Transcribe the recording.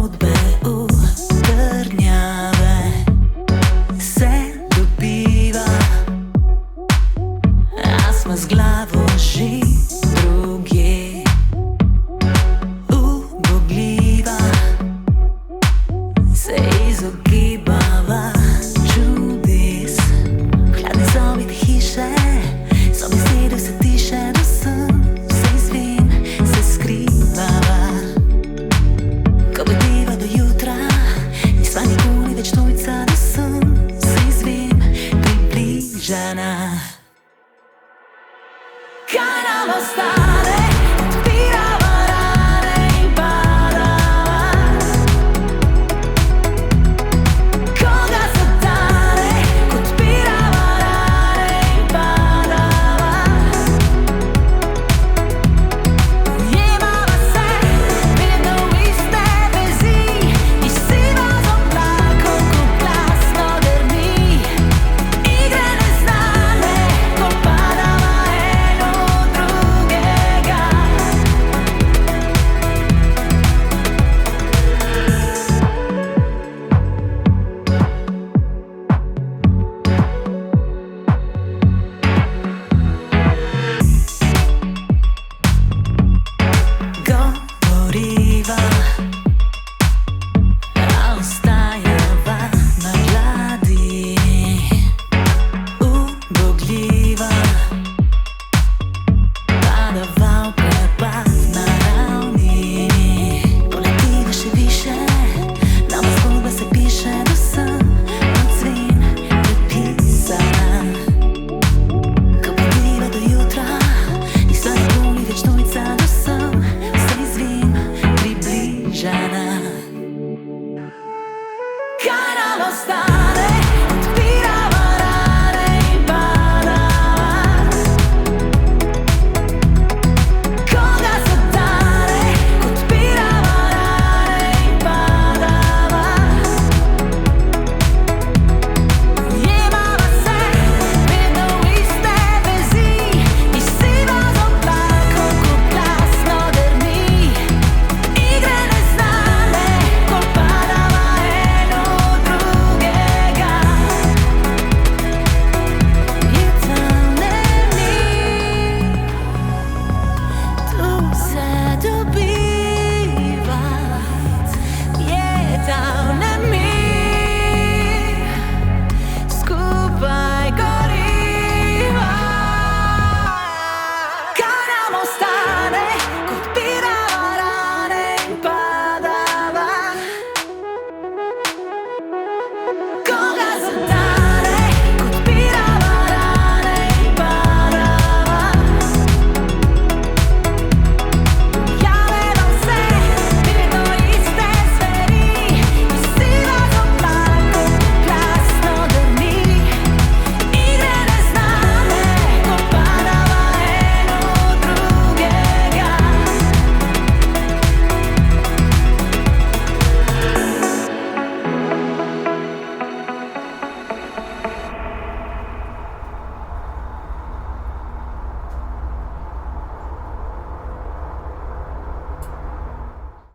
zgodbe v trdnjave se dobiva, a smo z glavo že drugje. Ubogljiva se izogibava čudes, hladne sobe te hiše, so besede vse tiše, da sem se izvem, se skrivava. Ko bediva do jutra, nisva nikoli več tujca, da sem se izvem, približana. Kaj nam ostane? Odpirava rane in padava. Koga zadane? Odpirava rane in padava. Ujemava se vedno v iste vezi, izsiva z oblakov, ko glasno grmi. Igre neznane, ko padava eno od drugega. Govoriva, a ostajava na gladini. Ubogljiva, padava v prepad na ravnini. Poletiva še više, nova zgodba se piše, da sem odzven prepisana. Ko bediva do jutra, nisva nikoli več tujca, da sem se izvem, približana. Kaj nam ostane?